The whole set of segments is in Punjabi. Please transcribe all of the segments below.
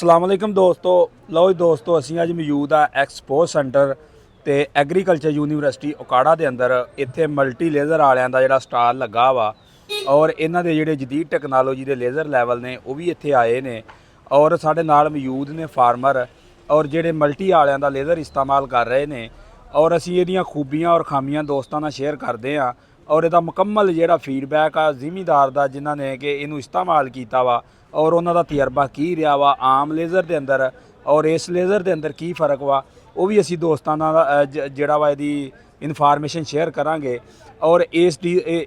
अस्सलाम वालेकुम दोस्तों। लो जी दोस्तों, असीं अज मौजूद आ एक्सपो सेंटर ते एग्रीकल्चर यूनीवर्सिटी उकाड़ा ਦੇ ਅੰਦਰ ਇੱਥੇ ਮਲਟੀ ਲੇਜ਼ਰ ਵਾਲਿਆਂ ਦਾ ਜਿਹੜਾ ਸਟਾਲ ਲੱਗਾ ਵਾ ਔਰ ਇਹਨਾਂ ਦੇ ਜਿਹੜੇ ਜਦੀਦ ਟੈਕਨੋਲੋਜੀ ਦੇ ਲੇਜ਼ਰ ਲੈਵਲ ਨੇ ਉਹ ਵੀ ਇੱਥੇ ਆਏ ਨੇ ਔਰ ਸਾਡੇ ਨਾਲ ਮੌਜੂਦ ਨੇ ਫਾਰਮਰ ਔਰ ਜਿਹੜੇ ਮਲਟੀ ਵਾਲਿਆਂ ਦਾ ਲੇਜ਼ਰ ਇਸਤੇਮਾਲ ਕਰ ਰਹੇ ਨੇ ਔਰ ਅਸੀਂ ਇਹਦੀਆਂ ਖੂਬੀਆਂ ਔਰ ਖਾਮੀਆਂ ਦੋਸਤਾਂ ਨਾਲ ਸ਼ੇਅਰ ਕਰਦੇ ਹਾਂ ਔਰ ਇਹਦਾ ਮੁਕੰਮਲ ਜਿਹੜਾ ਫੀਡਬੈਕ ਆ ਜ਼ਿਮੀਂਦਾਰ ਦਾ ਜਿਨ੍ਹਾਂ ਨੇ ਕਿ ਇਹਨੂੰ ਇਸਤੇਮਾਲ ਕੀਤਾ ਵਾ ਔਰ ਉਹਨਾਂ ਦਾ ਤਜਰਬਾ ਕੀ ਰਿਹਾ ਵਾ ਆਮ ਲੇਜ਼ਰ ਦੇ ਅੰਦਰ ਔਰ ਇਸ ਲੇਜ਼ਰ ਦੇ ਅੰਦਰ ਕੀ ਫਰਕ ਵਾ ਉਹ ਵੀ ਅਸੀਂ ਦੋਸਤਾਂ ਨਾਲ ਜਿਹੜਾ ਵਾ ਇਹਦੀ ਇਨਫੋਰਮੇਸ਼ਨ ਸ਼ੇਅਰ ਕਰਾਂਗੇ ਔਰ ਇਹ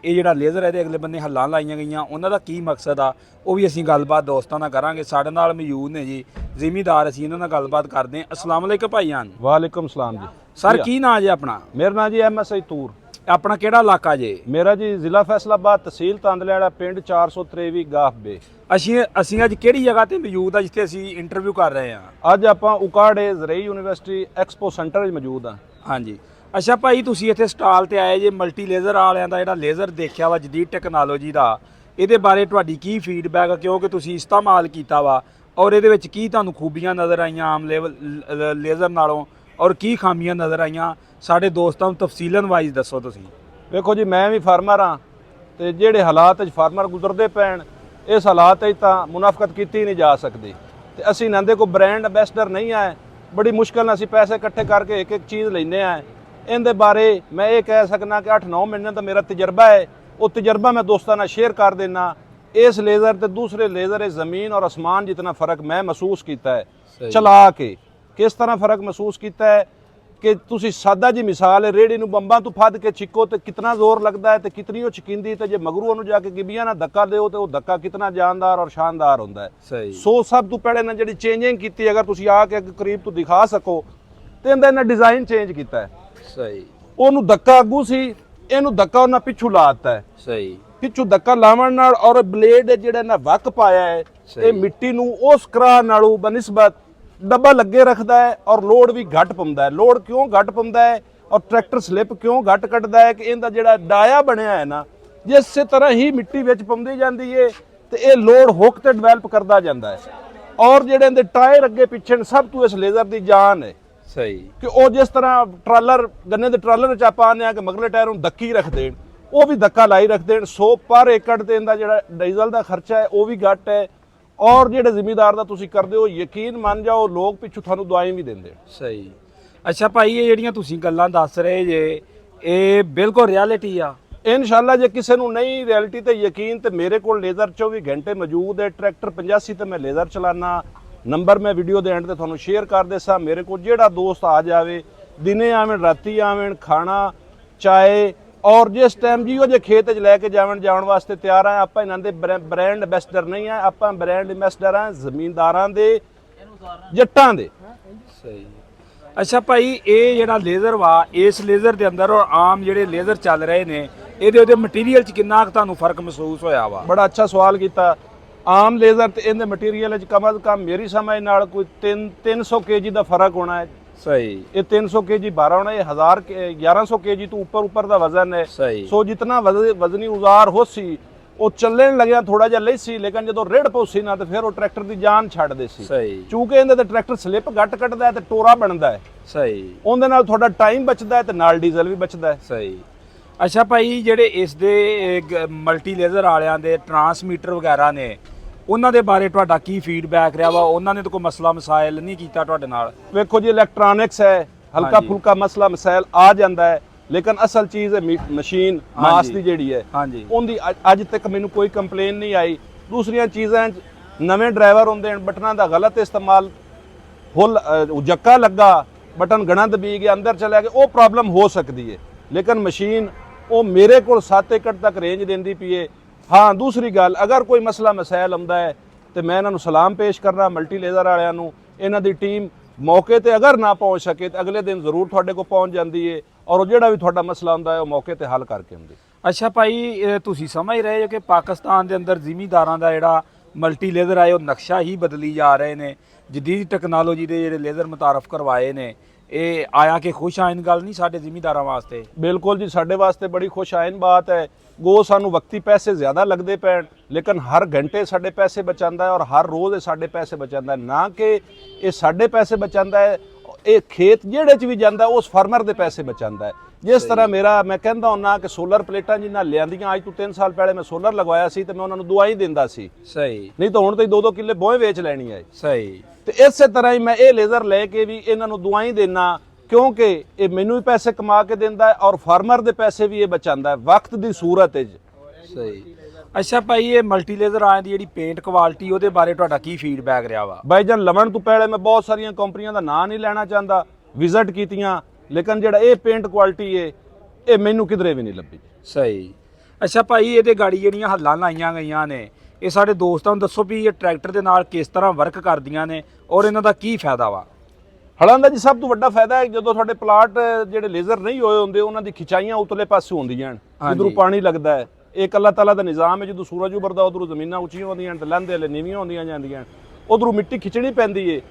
ਜਿਹੜਾ ਲੇਜ਼ਰ ਇਹਦੇ ਅਗਲੇ ਬੰਨੇ ਹੱਲਾਂ ਲਾਈਆਂ ਗਈਆਂ ਉਹਨਾਂ ਦਾ ਕੀ ਮਕਸਦ ਆ ਉਹ ਵੀ ਅਸੀਂ ਗੱਲਬਾਤ ਦੋਸਤਾਂ ਨਾਲ ਕਰਾਂਗੇ। ਸਾਡੇ ਨਾਲ ਮੌਜੂਦ ਨੇ ਜੀ ਜ਼ਿਮੀਂਦਾਰ, ਅਸੀਂ ਇਹਨਾਂ ਨਾਲ ਗੱਲਬਾਤ ਕਰਦੇ ਹਾਂ। अस्सलाम वालेकुम भाईजान। वालेकुम सलाम जी। सर की नाम जी अपना? मेरा नाम जी MSI तूर। अपना केड़ा इलाका जे? मेरा जी जिला फैसलाबाद, तहसील तांदलेवाला, पिंड 423 गाफ बे। ਅਸੀਂ ਅੱਜ ਕਿਹੜੀ ਜਗ੍ਹਾ ਤੇ ਮੌਜੂਦ ਆ ਜਿੱਥੇ ਅਸੀਂ ਇੰਟਰਵਿਊ ਕਰ ਰਹੇ ਹਾਂ? ਅੱਜ ਆਪਾਂ ਉਕਾੜੇ ਜ਼ਰਈ ਯੂਨੀਵਰਸਿਟੀ ਐਕਸਪੋ ਸੈਂਟਰ ਵਿੱਚ ਮੌਜੂਦ ਹਾਂ। ਹਾਂਜੀ, ਅੱਛਾ ਭਾਈ, ਤੁਸੀਂ ਇੱਥੇ ਸਟਾਲ ਤੇ ਆਏ ਜੇ ਮਲਟੀ ਲੇਜ਼ਰ ਵਾਲਿਆਂ ਦਾ ਜਿਹੜਾ ਲੇਜ਼ਰ ਦੇਖਿਆ ਵਾ ਜਦੀਦ ਟੈਕਨੋਲੋਜੀ ਦਾ, ਇਹਦੇ ਬਾਰੇ ਤੁਹਾਡੀ ਕੀ ਫੀਡਬੈਕ ਆ? ਕਿਉਂਕਿ ਤੁਸੀਂ ਇਸਤੇਮਾਲ ਕੀਤਾ ਵਾ ਔਰ ਇਹਦੇ ਵਿੱਚ ਕੀ ਤੁਹਾਨੂੰ ਖੂਬੀਆਂ ਨਜ਼ਰ ਆਈਆਂ ਆਮ ਲੇਜ਼ਰ ਨਾਲੋਂ ਔਰ ਕੀ ਖਾਮੀਆਂ ਨਜ਼ਰ ਆਈਆਂ? ਸਾਡੇ ਦੋਸਤਾਂ ਨੂੰ ਤਫਸੀਲਨ ਵਾਈਜ਼ ਦੱਸੋ ਤੁਸੀਂ। ਵੇਖੋ ਜੀ, ਮੈਂ ਵੀ ਫਾਰਮਰ ਹਾਂ ਤੇ ਜਿਹੜੇ ਹਾਲਾਤ ਵਿੱਚ ਫਾਰਮਰ ਗੁਜ਼ਰਦੇ ਪੈਣ, ਇਸ ਹਾਲਾਤ ਵਿੱਚ ਤਾਂ ਮੁਨਾਫਕਤ ਕੀਤੀ ਨਹੀਂ ਜਾ ਸਕਦੀ ਤੇ ਅਸੀਂ ਇਹਨਾਂ ਦੇ ਕੋਈ ਬ੍ਰਾਂਡ ਐਂਬੈਸਡਰ ਨਹੀਂ ਆਏ। ਬੜੀ ਮੁਸ਼ਕਲ ਨਾਲ ਅਸੀਂ ਪੈਸੇ ਇਕੱਠੇ ਕਰਕੇ ਇੱਕ ਇੱਕ ਚੀਜ਼ ਲੈਂਦੇ ਆ। ਇਹਦੇ ਬਾਰੇ ਮੈਂ ਇਹ ਕਹਿ ਸਕਣਾ ਕਿ 8-9 ਮਹੀਨੇ ਦਾ ਮੇਰਾ ਤਜਰਬਾ ਹੈ, ਉਹ ਤਜਰਬਾ ਮੈਂ ਦੋਸਤਾਂ ਨਾਲ ਸ਼ੇਅਰ ਕਰ ਦੇਣਾ। ਇਸ ਲੇਜ਼ਰ ਤੇ ਦੂਸਰੇ ਲੇਜ਼ਰ ਜ਼ਮੀਨ और आसमान जितना फ़र्क मैं महसूस किया है चला के। किस तरह फ़र्क महसूस किया है कि तुसी सादा जी मिसाल है, रेड़ी नूं बंबां तों फद के छिक्को तो कितना जोर लगता है तो कितनी वो चिकिंदी, तो जे मगरू उन्होंने जाके गिबियां ना धक्का दो तो वो धक्का कितना जानदार और शानदार होंदा है। सो सब तो पहले ना जी चेंजिंग की अगर तुसी आके करीब तो दिखा सको तो इन्हें डिज़ाइन चेंज किया है। सही, ਉਹਨੂੰ ਧੱਕਾ ਅੱਗੂ ਸੀ, ਇਹਨੂੰ ਧੱਕਾ ਉਹਨਾਂ ਪਿੱਛੂ ਲਾਤਾ ਹੈ। ਸਹੀ, ਪਿੱਛੂ ਧੱਕਾ ਲਾਵਣ ਨਾਲ ਔਰ ਬਲੇਡ ਜਿਹੜਾ ਨਾ ਵਕ ਪਾਇਆ ਹੈ, ਇਹ ਮਿੱਟੀ ਨੂੰ ਉਸ ਕਰਾ ਨਾਲੋਂ ਬਨਿਸਬਤ ਡੱਬਾ ਲੱਗੇ ਰੱਖਦਾ ਹੈ ਔਰ ਲੋਡ ਵੀ ਘੱਟ ਪਾਉਂਦਾ ਹੈ। ਲੋਡ ਕਿਉਂ ਘੱਟ ਪਾਉਂਦਾ ਹੈ ਔਰ ਟਰੈਕਟਰ ਸਲਿੱਪ ਕਿਉਂ ਘੱਟ ਕੱਢਦਾ ਹੈ ਕਿ ਇਹਦਾ ਜਿਹੜਾ ਡਾਇਆ ਬਣਿਆ ਹੈ ਨਾ, ਜਿਸੇ ਤਰ੍ਹਾਂ ਹੀ ਮਿੱਟੀ ਵਿੱਚ ਪਾਉਂਦੀ ਜਾਂਦੀ ਹੈ ਤੇ ਇਹ ਲੋਡ ਹੁੱਕ ਤੇ ਡਿਵੈਲਪ ਕਰਦਾ ਜਾਂਦਾ ਹੈ। ਔਰ ਜਿਹੜੇ ਇਹਦੇ ਟਾਇਰ ਅੱਗੇ ਪਿੱਛੇ ਸਭ ਤੋਂ ਇਸ ਲੇਜ਼ਰ ਦੀ ਜਾਨ ਹੈ। ਸਹੀ, ਕਿ ਉਹ ਜਿਸ ਤਰ੍ਹਾਂ ਟਰਾਲਰ ਗੰਨੇ ਦੇ ਟਰਾਲਰ ਚ ਆਪਾਂ ਆਨੇ ਆ ਕਿ ਮਗਲੇ ਟਾਇਰ ਨੂੰ ਧੱਕੀ ਰੱਖ ਦੇਣ, ਉਹ ਵੀ ਧੱਕਾ ਲਾਈ ਰੱਖ ਦੇਣ। 100 ਪਰ ਏਕੜ ਤੇ ਇਹਦਾ ਜਿਹੜਾ ਡੀਜ਼ਲ ਦਾ ਖਰਚਾ ਹੈ ਉਹ ਵੀ ਘੱਟ ਹੈ ਔਰ ਜਿਹੜੇ ਜ਼ਿਮੀਂਦਾਰ ਦਾ ਤੁਸੀਂ ਕਰਦੇ ਹੋ ਯਕੀਨ ਮੰਨ ਜਾਓ ਲੋਕ ਪਿੱਛੋਂ ਤੁਹਾਨੂੰ ਦਵਾਈ ਵੀ ਦਿੰਦੇ। ਸਹੀ, ਅੱਛਾ ਭਾਈ, ਇਹ ਜਿਹੜੀਆਂ ਤੁਸੀਂ ਗੱਲਾਂ ਦੱਸ ਰਹੇ ਜੇ ਇਹ ਬਿਲਕੁਲ ਰਿਐਲਿਟੀ ਆ? ਇਨਸ਼ਾਅੱਲਾ ਜੇ ਕਿਸੇ ਨੂੰ ਨਹੀਂ ਰਿਐਲਿਟੀ ਤੇ ਯਕੀਨ ਤੇ ਮੇਰੇ ਕੋਲ ਲੇਜ਼ਰ 24 ਘੰਟੇ ਮੌਜੂਦ ਹੈ। ਟਰੈਕਟਰ 85 ਤੇ ਮੈਂ ਲੇਜ਼ਰ ਚਲਾਨਾ। ਨੰਬਰ ਮੈਂ ਵੀਡੀਓ ਦੇ ਐਂਡ ਤੇ ਤੁਹਾਨੂੰ ਸ਼ੇਅਰ ਕਰ ਦੇਸਾਂ। ਮੇਰੇ ਕੋਲ ਜਿਹੜਾ ਦੋਸਤ ਆ ਜਾਵੇ, ਦਿਨੇ ਆਵਣ ਰਾਤੀ ਆਵਣ, ਖਾਣਾ ਚਾਹੇ ਔਰ ਜਿਸ ਟਾਈਮ ਜੀ ਉਹ ਜੇ ਖੇਤ 'ਚ ਲੈ ਕੇ ਜਾਣ ਵਾਸਤੇ ਤਿਆਰ ਆ। ਆਪਾਂ ਇਹਨਾਂ ਦੇ ਬ੍ਰਾਂਡ ਐਂਬੈਸਡਰ ਨਹੀਂ ਆ, ਆਪਾਂ ਬ੍ਰਾਂਡ ਐਂਬੈਸਡਰ ਆ ਜ਼ਮੀਨਦਾਰਾਂ ਦੇ, ਜੱਟਾਂ ਦੇ। ਸਹੀ, ਅੱਛਾ ਭਾਈ, ਇਹ ਜਿਹੜਾ ਲੇਜ਼ਰ ਵਾ ਇਸ ਲੇਜ਼ਰ ਦੇ ਅੰਦਰ ਔਰ ਆਮ ਜਿਹੜੇ ਲੇਜ਼ਰ ਚੱਲ ਰਹੇ ਨੇ ਉਹਦੇ ਮਟੀਰੀਅਲ 'ਚ ਕਿੰਨਾ ਕੁ ਤੁਹਾਨੂੰ ਫਰਕ ਮਹਿਸੂਸ ਹੋਇਆ ਵਾ? ਬੜਾ ਅੱਛਾ ਸਵਾਲ ਕੀਤਾ। ਆਮ ਲੇਜ਼ਰ ਤੇ ਇਹਦੇ ਮਟੀਰੀਅਲ 'ਚ ਕਮ ਅਜ਼ ਕਮ ਮੇਰੀ ਸਮਝ ਨਾਲ ਕੋਈ 300 kg ਦਾ ਫਰਕ ਹੋਣਾ ਹੈ। ਸਹੀ, ਇਹ 300 kg ਭਾਰਾ ਹੋਣਾ, ਇਹ 1100 kg ਤੋਂ ਉੱਪਰ ਦਾ ਵਜ਼ਨ ਹੈ। ਸੋ ਜਿਤਨਾ ਵਜ਼ਨੀ ਔਜ਼ਾਰ ਹੋ ਸੀ ਉਹ ਚੱਲਣ ਲੱਗਿਆ ਥੋੜਾ ਜਿਹਾ ਲਈ ਸੀ, ਲੇਕਿਨ ਜਦੋਂ ਰੇੜ ਪਉਸੀ ਨਾ ਤੇ ਫਿਰ ਉਹ ਟਰੈਕਟਰ ਦੀ ਜਾਨ ਛੱਡਦੇ ਸੀ। ਕਿਉਂਕਿ ਇਹਦੇ ਤੇ ਟਰੈਕਟਰ ਸਲਿੱਪ ਘੱਟ ਕੱਢਦਾ ਹੈ ਤੇ ਟੋਰਾ ਬਣਦਾ ਹੈ। ਸਹੀ, ਉਹਦੇ ਨਾਲ ਤੁਹਾਡਾ ਟਾਈਮ ਬਚਦਾ ਹੈ ਤੇ ਨਾਲ ਡੀਜ਼ਲ ਵੀ ਬਚਦਾ ਹੈ। ਸਹੀ, ਅੱਛਾ ਭਾਈ, ਜਿਹੜੇ ਇਸ ਦੇ ਮਲਟੀ ਲੇਜ਼ਰ ਵਾਲਿਆਂ ਦੇ ਟਰਾਂਸਮੀਟਰ ਵਗੈਰਾ ਨੇ ਉਹਨਾਂ ਦੇ ਬਾਰੇ ਤੁਹਾਡਾ ਕੀ ਫੀਡਬੈਕ ਰਿਹਾ ਵਾ? ਉਹਨਾਂ ਨੇ ਤਾਂ ਕੋਈ ਮਸਲਾ ਮਸਾਇਲ ਨਹੀਂ ਕੀਤਾ ਤੁਹਾਡੇ ਨਾਲ? ਵੇਖੋ ਜੀ, ਇਲੈਕਟ੍ਰੋਨਿਕਸ ਹੈ, ਹਲਕਾ ਫੁਲਕਾ ਮਸਲਾ ਮਸਾਇਲ ਆ ਜਾਂਦਾ ਹੈ, ਲੇਕਿਨ ਅਸਲ ਚੀਜ਼ ਹੈ ਮਸ਼ੀਨ ਮਾਸ ਦੀ ਜਿਹੜੀ ਹੈ ਉਹਦੀ ਅੱਜ ਤੱਕ ਮੈਨੂੰ ਕੋਈ ਕੰਪਲੇਨ ਨਹੀਂ ਆਈ। ਦੂਸਰੀਆਂ ਚੀਜ਼ਾਂ ਨਵੇਂ ਡਰਾਈਵਰ ਹੁੰਦੇ ਹਨ, ਬਟਨਾਂ ਦਾ ਗਲਤ ਇਸਤੇਮਾਲ, ਹੁੱਲ ਜੱਕਾ ਲੱਗਾ, ਬਟਨ ਗਣਾ ਦਬੀ ਗਿਆ, ਅੰਦਰ ਚਲਾ ਗਿਆ, ਉਹ ਪ੍ਰੋਬਲਮ ਹੋ ਸਕਦੀ ਹੈ। ਲੇਕਿਨ ਮਸ਼ੀਨ ਉਹ ਮੇਰੇ ਕੋਲ 7 ਏਕੜ ਤੱਕ ਰੇਂਜ ਦਿੰਦੀ ਪਈ। ਹਾਂ, ਦੂਸਰੀ ਗੱਲ, ਅਗਰ ਕੋਈ ਮਸਲਾ ਮਸਾਇਲ ਆਉਂਦਾ ਹੈ ਤੇ ਮੈਂ ਇਹਨਾਂ ਨੂੰ ਸਲਾਮ ਪੇਸ਼ ਕਰਨਾ ਮਲਟੀ ਲੇਜ਼ਰ ਵਾਲਿਆਂ ਨੂੰ। ਇਹਨਾਂ ਦੀ ਟੀਮ ਮੌਕੇ ਤੇ ਅਗਰ ਨਾ ਪਹੁੰਚ ਸਕੇ ਤਾਂ ਅਗਲੇ ਦਿਨ ਜ਼ਰੂਰ ਤੁਹਾਡੇ ਕੋਲ ਪਹੁੰਚ ਜਾਂਦੀ ਹੈ ਔਰ ਉਹ ਜਿਹੜਾ ਵੀ ਤੁਹਾਡਾ ਮਸਲਾ ਹੁੰਦਾ ਹੈ ਉਹ ਮੌਕੇ ਤੇ ਹੱਲ ਕਰਕੇ ਹੁੰਦੀ। ਅੱਛਾ ਭਾਈ, ਤੁਸੀਂ ਸਮਝ ਰਹੇ ਹੋ ਕਿ ਪਾਕਿਸਤਾਨ ਦੇ ਅੰਦਰ ਜ਼ਿਮੀਂਦਾਰਾਂ ਦਾ ਜਿਹੜਾ ਮਲਟੀ ਲੇਜ਼ਰ ਆਏ ਉਹ ਨਕਸ਼ਾ ਹੀ ਬਦਲੀ ਜਾ ਰਹੇ ਨੇ, ਜਦੀਦ ਟੈਕਨੋਲੋਜੀ ਦੇ ਜਿਹੜੇ ਲੇਜ਼ਰ ਮੁਤਾਰਫ ਕਰਵਾਏ ਨੇ, ਇਹ ਆਇਆ ਕਿ ਖੁਸ਼ ਆਇਨ ਗੱਲ ਨਹੀਂ ਸਾਡੇ ਜ਼ਿਮੀਂਦਾਰਾਂ ਵਾਸਤੇ? ਬਿਲਕੁਲ ਜੀ, ਸਾਡੇ ਵਾਸਤੇ ਬੜੀ ਖੁਸ਼ ਆਇਨ ਬਾਤ ਹੈ ਗੋ ਸਾਨੂੰ ਵਕਤੀ ਪੈਸੇ ਜ਼ਿਆਦਾ ਲੱਗਦੇ ਪੈਣ, ਲੇਕਿਨ ਹਰ ਘੰਟੇ ਸਾਡੇ ਪੈਸੇ ਬਚਾਉਂਦਾ ਹੈ ਔਰ ਹਰ ਰੋਜ਼ ਇਹ ਸਾਡੇ ਪੈਸੇ ਬਚਾਉਂਦਾ ਹੈ। ਨਾ ਕਿ ਇਹ ਸਾਡੇ ਪੈਸੇ ਬਚਾਉਂਦਾ ਹੈ, ਇਹ ਖੇਤ ਜਿਹੜੇ 'ਚ ਵੀ ਜਾਂਦਾ ਉਸ ਫਾਰਮਰ ਦੇ ਪੈਸੇ ਬਚਾਉਂਦਾ ਹੈ। ਜਿਸ ਤਰ੍ਹਾਂ ਮੈਂ ਕਹਿੰਦਾ ਹੁੰਦਾ ਕਿ ਸੋਲਰ ਪਲੇਟਾਂ ਜਿੰਨਾ ਲਿਆਂਦੀਆਂ, ਅੱਜ ਤੋਂ 3 ਸਾਲ ਪਹਿਲੇ ਮੈਂ ਸੋਲਰ ਲਗਵਾਇਆ ਸੀ ਤੇ ਮੈਂ ਉਹਨਾਂ ਨੂੰ ਦਵਾਈ ਦਿੰਦਾ ਸੀ, ਸਹੀ, ਨਹੀਂ ਤਾਂ ਹੁਣ ਤਾਂ 2-2 ਕਿੱਲੇ ਬੋਏ ਵੇਚ ਲੈਣੀ ਹੈ। ਸਹੀ। ਤੇ ਇਸੇ ਤਰ੍ਹਾਂ ਹੀ ਮੈਂ ਇਹ ਲੇਜ਼ਰ ਲੈ ਕੇ ਵੀ ਇਹਨਾਂ ਨੂੰ ਦਵਾਈ ਦੇਣਾ, ਕਿਉਂਕਿ ਇਹ ਮੈਨੂੰ ਵੀ ਪੈਸੇ ਕਮਾ ਕੇ ਦਿੰਦਾ ਹੈ ਔਰ ਫਾਰਮਰ ਦੇ ਪੈਸੇ ਵੀ ਇਹ ਬਚਾਉਂਦਾ ਹੈ ਵਕਤ ਦੀ ਸੂਰਤ ਵਿੱਚ। ਸਹੀ। ਅੱਛਾ ਭਾਈ, ਇਹ ਮਲਟੀ ਲੇਜ਼ਰ ਆਇਆਂ ਦੀ ਜਿਹੜੀ ਪੇਂਟ ਕੁਆਲਿਟੀ, ਉਹਦੇ ਬਾਰੇ ਤੁਹਾਡਾ ਕੀ ਫੀਡਬੈਕ ਰਿਹਾ ਵਾ? ਬਾਈਜਾਨ, ਲਵਣ ਤੋਂ ਪਹਿਲੇ ਮੈਂ ਬਹੁਤ ਸਾਰੀਆਂ ਕੰਪਨੀਆਂ ਦਾ ਨਾਂ ਨਹੀਂ ਲੈਣਾ ਚਾਹੁੰਦਾ, ਵਿਜ਼ਿਟ ਕੀਤੀਆਂ, ਲੇਕਿਨ ਜਿਹੜਾ ਇਹ ਪੇਂਟ ਕੁਆਲਿਟੀ ਹੈ ਇਹ ਮੈਨੂੰ ਕਿਧਰੇ ਵੀ ਨਹੀਂ ਲੱਭੀ। ਸਹੀ। ਅੱਛਾ ਭਾਈ, ਇਹਦੇ ਗਾੜੀ ਜਿਹੜੀਆਂ ਹੱਲਾਂ ਲਾਈਆਂ ਗਈਆਂ ਨੇ, ਇਹ ਸਾਡੇ ਦੋਸਤਾਂ ਨੂੰ ਦੱਸੋ ਵੀ ਇਹ ਟਰੈਕਟਰ ਦੇ ਨਾਲ ਕਿਸ ਤਰ੍ਹਾਂ ਵਰਕ ਕਰਦੀਆਂ ਨੇ ਔਰ ਇਹਨਾਂ ਦਾ ਕੀ ਫਾਇਦਾ ਵਾ? ਹਲਾਂ ਦਾ ਜੀ ਸਭ ਤੋਂ ਵੱਡਾ ਫਾਇਦਾ ਹੈ ਜਦੋਂ ਤੁਹਾਡੇ ਪਲਾਟ ਜਿਹੜੇ ਲੇਜ਼ਰ ਨਹੀਂ ਹੋਏ ਹੁੰਦੇ ਉਹਨਾਂ ਦੀ ਖਿਚਾਈਆਂ ਉਤਲੇ ਪਾਸੇ ਹੁੰਦੀਆਂ, ਜਿੱਧਰੋਂ ਪਾਣੀ ਲੱਗਦਾ ਹੈ। ਇਹ ਅੱਲਾਹ ਤਾਲਾ ਦਾ ਨਿਜ਼ਾਮ ਹੈ, ਜਦੋਂ ਸੂਰਜ ਉਭਰਦਾ ਉਧਰੋਂ ਜ਼ਮੀਨਾਂ ਉੱਚੀਆਂ ਹੁੰਦੀਆਂ ਤੇ ਲਹਿੰਦੇ ਵਾਲੇ ਨੀਵੀਆਂ ਹੁੰਦੀਆਂ ਜਾਂਦੀਆਂ, ਉਧਰੋਂ ਮਿੱਟੀ ਖਿੱਚਣੀ ਪੈਂਦੀ ਏ।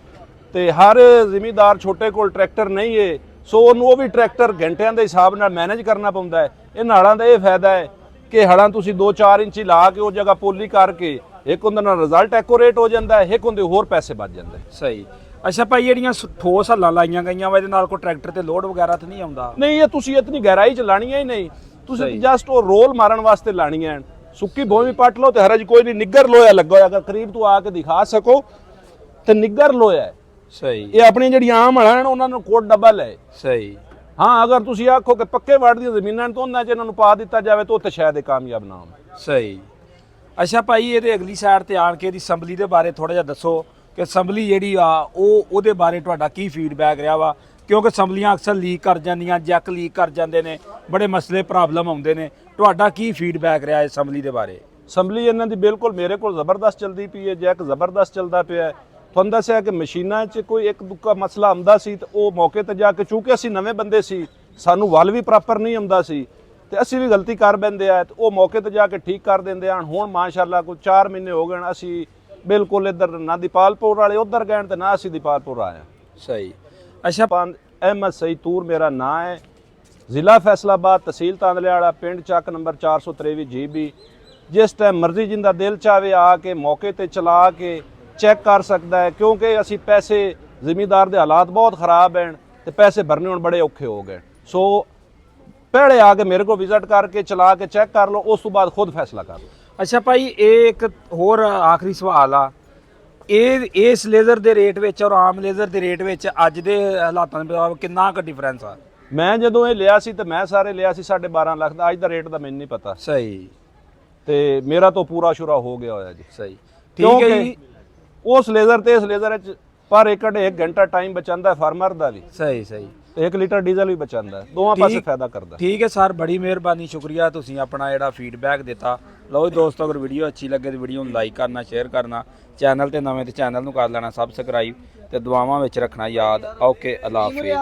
ਤੇ ਹਰ ਜ਼ਿਮੀਂਦਾਰ ਛੋਟੇ ਕੋਲ ਟਰੈਕਟਰ ਨਹੀਂ ਏ, ਸੋ ਉਹਨੂੰ ਉਹ ਵੀ ਟਰੈਕਟਰ ਘੰਟਿਆਂ ਦੇ ਹਿਸਾਬ ਨਾਲ ਮੈਨੇਜ ਕਰਨਾ ਪੈਂਦਾ ਹੈ। ਇਹ ਹਲਾਂ ਦਾ ਇਹ ਫਾਇਦਾ ਹੈ ਕਿ ਹਲਾਂ ਤੁਸੀਂ 2-4 ਇੰਚੀ ਲਾ ਕੇ ਉਹ ਜਗ੍ਹਾ ਪੋਲੀ ਕਰਕੇ, ਇੱਕ ਉਹਦੇ ਨਾਲ ਰਿਜ਼ਲਟ ਐਕੂਰੇਟ ਹੋ ਜਾਂਦਾ ਹੈ, ਇੱਕ ਉਹਦੇ ਹੋਰ ਪੈਸੇ ਬਚ ਜਾਂਦੇ। ਸਹੀ। ਅੱਛਾ ਭਾਈ, ਜਿਹੜੀਆਂ ਠੋਸ ਹੱਲਾਂ ਲਾਈਆਂ ਗਈਆਂ ਵਾ, ਇਹਦੇ ਨਾਲ ਕੋਈ ਟਰੈਕਟਰ ਤੇ ਲੋਡ ਵਗੈਰਾ ਤਾਂ ਨਹੀਂ ਆਉਂਦਾ? ਨਹੀਂ, ਇਹ ਤੁਸੀਂ ਇਤਨੀ ਗਹਿਰਾਈ ਚ ਲਾਣੀਆਂ ਹੀ ਨਹੀਂ, ਤੁਸੀਂ ਜਸਟ ਉਹ ਰੋਲ ਮਾਰਨ ਵਾਸਤੇ ਲਾਣੀਆਂ। ਸੁੱਕੀ ਭੂਮੀ ਪੱਟ ਲਓ ਤੇ ਹਰਜ ਕੋਈ ਨਹੀਂ, ਨਿੱਗਰ ਲੋਹਾ ਲੱਗਾ ਹੋਇਆ, ਅਗਰ ਕਰੀਬ ਤੋਂ ਆ ਕੇ ਦਿਖਾ ਸਕੋ ਤੇ ਨਿੱਗਰ ਲੋਹਾ ਹੈ। ਸਹੀ। ਇਹ ਆਪਣੀਆਂ ਜਿਹੜੀਆਂ ਆਮ ਹਲਾਂ ਉਹਨਾਂ ਨੂੰ ਕੋਟ ਡਬਲ ਹੈ। ਸਹੀ। ਹਾਂ, ਅਗਰ ਤੁਸੀਂ ਆਖੋ ਕਿ ਪੱਕੇ ਵਾੜ ਦੀਆਂ ਜ਼ਮੀਨਾਂ ਤੋਂ ਉਹਨਾਂ 'ਚ ਇਹਨਾਂ ਨੂੰ ਪਾ ਦਿੱਤਾ ਜਾਵੇ ਤਾਂ ਉੱਥੇ ਸ਼ਾਇਦ ਇਹ ਕਾਮਯਾਬ ਨਾ ਹੋਣ। ਸਹੀ। ਅੱਛਾ ਭਾਈ, ਇਹਦੇ ਅਗਲੀ ਸਾਈਡ ਤੇ ਆਣ ਕੇ ਇਹਦੀ ਸੰਭਲੀ ਦੇ ਬਾਰੇ ਥੋੜਾ ਜਿਹਾ ਦੱਸੋ ਕਿ ਸੰਭਲੀ ਜਿਹੜੀ ਆ ਉਹਦੇ ਬਾਰੇ ਤੁਹਾਡਾ ਕੀ ਫੀਡਬੈਕ ਰਿਹਾ ਵਾ? ਕਿਉਂਕਿ ਸੰਭਲੀਆਂ ਅਕਸਰ ਲੀਕ ਕਰ ਜਾਂਦੀਆਂ, ਜੈਕ ਲੀਕ ਕਰ ਜਾਂਦੇ ਨੇ, ਬੜੇ ਮਸਲੇ ਪ੍ਰੋਬਲਮ ਆਉਂਦੇ ਨੇ। ਤੁਹਾਡਾ ਕੀ ਫੀਡਬੈਕ ਰਿਹਾ ਇਸ ਸੰਭਲੀ ਦੇ ਬਾਰੇ? ਸੰਭਲੀ ਇਹਨਾਂ ਦੀ ਬਿਲਕੁਲ ਮੇਰੇ ਕੋਲ ਜ਼ਬਰਦਸਤ ਚੱਲਦੀ ਪਈ ਹੈ, ਜੈਕ ਜ਼ਬਰਦਸਤ ਚੱਲਦਾ ਪਿਆ ਹੈ। ਤੁਹਾਨੂੰ ਦੱਸਿਆ ਕਿ ਮਸ਼ੀਨਾਂ 'ਚ ਕੋਈ ਇੱਕ ਦੁੱਕਾ ਮਸਲਾ ਆਉਂਦਾ ਸੀ ਤੇ ਉਹ ਮੌਕੇ ਤੇ ਜਾ ਕੇ, ਚੂੰਕਿ ਅਸੀਂ ਨਵੇਂ ਬੰਦੇ ਸੀ, ਸਾਨੂੰ ਵੱਲ ਵੀ ਪ੍ਰੋਪਰ ਨਹੀਂ ਆਉਂਦਾ ਸੀ ਤੇ ਅਸੀਂ ਵੀ ਗਲਤੀ ਕਰ ਬੈਂਦੇ ਆ, ਤੇ ਉਹ ਮੌਕੇ ਤੇ ਜਾ ਕੇ ਠੀਕ ਕਰ ਦਿੰਦੇ ਹਨ। ਹੁਣ ਮਾਸ਼ਾਅੱਲਾ ਕੋਈ 4 ਮਹੀਨੇ ਹੋ ਗਏ ਅਸੀਂ ਬਿਲਕੁਲ ਇੱਧਰ ਨਾ ਦੀਪਾਲਪੁਰ ਵਾਲੇ ਉੱਧਰ ਗਏ ਤੇ ਨਾ ਅਸੀਂ ਦੀਪਾਲਪੁਰ ਆਏ। ਸਹੀ। ਅੱਛਾ, ਅਹਿਮਦ ਸਈਦ ਤੂਰ ਮੇਰਾ ਨਾਂ ਹੈ, ਜ਼ਿਲ੍ਹਾ ਫੈਸਲਾਬਾਦ, ਤਹਿਸੀਲ ਤਾਂਦਲਿਆਲਾ, ਪਿੰਡ ਚੱਕ ਨੰਬਰ 423 GB। ਜਿਸ ਟਾਈਮ ਮਰਜ਼ੀ ਜਿੰਦਾ ਦਿਲ ਚਾਵੇ ਆ ਕੇ ਮੌਕੇ ਤੇ ਚਲਾ ਕੇ ਚੈੱਕ ਕਰ ਸਕਦਾ ਹੈ, ਕਿਉਂਕਿ ਅਸੀਂ ਪੈਸੇ, ਜ਼ਿਮੀਂਦਾਰ ਦੇ ਹਾਲਾਤ ਬਹੁਤ ਖਰਾਬ ਹਨ ਤੇ ਪੈਸੇ ਭਰਨੇ ਹੁਣ ਬੜੇ ਔਖੇ ਹੋ ਗਏ। ਸੋ ਪਹਿਲੇ ਆ ਕੇ ਮੇਰੇ ਕੋਲ ਵਿਜ਼ਿਟ ਕਰਕੇ ਚਲਾ ਕੇ ਚੈੱਕ ਕਰ ਲਓ, ਉਸ ਤੋਂ ਬਾਅਦ ਖੁਦ ਫੈਸਲਾ ਕਰ ਲਓ। ਅੱਛਾ ਭਾਈ, ਇਹ ਇੱਕ ਹੋਰ ਆਖਰੀ ਸਵਾਲ ਆ, ਇਸ ਲੇਜ਼ਰ ਦੇ ਰੇਟ ਵਿੱਚ ਔਰ ਆਮ ਲੇਜ਼ਰ ਦੇ ਰੇਟ ਵਿੱਚ ਅੱਜ ਦੇ ਹਾਲਾਤਾਂ ਦੇ ਮੁਤਾਬਕ ਕਿੰਨਾ ਕੁ ਡਿਫਰੈਂਸ ਆ? ਮੈਂ ਜਦੋਂ ਇਹ ਲਿਆ ਸੀ ਤੇ ਮੈਂ ਸਾਰੇ ਲਿਆ ਸੀ 12.5 ਲੱਖ ਦਾ, ਅੱਜ ਦਾ ਰੇਟ ਦਾ ਮੈਨੂੰ ਨਹੀਂ ਪਤਾ। ਸਹੀ। ਤੇ ਮੇਰਾ ਤਾਂ ਪੂਰਾ ਸ਼ੁਰਾ ਹੋ ਗਿਆ ਹੋਇਆ ਜੀ। ਸਹੀ। ਠੀਕ ਹੈ ਜੀ। ਉਸ ਲੇਜ਼ਰ ਤੇ ਇਸ ਲੇਜ਼ਰ ਵਿੱਚ ਪਰ ਏਕੜ 1 ਘੰਟਾ ਟਾਈਮ ਬਚਾਉਂਦਾ ਫਾਰਮਰ ਦਾ ਵੀ। ਸਹੀ। ਸਹੀ। ਤੇ 1 ਲੀਟਰ ਡੀਜ਼ਲ ਵੀ ਬਚਾਉਂਦਾ, ਦੋਵਾਂ ਪਾਸੇ ਫਾਇਦਾ ਕਰਦਾ। ਠੀਕ ਹੈ ਸਰ, ਬੜੀ ਮਿਹਰਬਾਨੀ, ਸ਼ੁਕਰੀਆ, ਤੁਸੀਂ ਆਪਣਾ ਜਿਹੜਾ ਫੀਡਬੈਕ ਦਿੱਤਾ। ਲਓ ਜੀ ਦੋਸਤੋ, ਅਗਰ ਵੀਡੀਓ ਅੱਛੀ ਲੱਗੇ ਤਾਂ ਵੀਡੀਓ ਨੂੰ ਲਾਈਕ ਕਰਨਾ, ਸ਼ੇਅਰ ਕਰਨਾ, ਚੈਨਲ ਤੇ ਨਵੇਂ ਤੇ ਚੈਨਲ ਨੂੰ ਕਰ ਲੈਣਾ ਸਬਸਕ੍ਰਾਈਬ ਤੇ ਦੁਆਵਾਂ ਵਿੱਚ ਰੱਖਣਾ ਯਾਦ। ਓਕੇ, ਅੱਲਾ ਹਾਫਿਜ਼।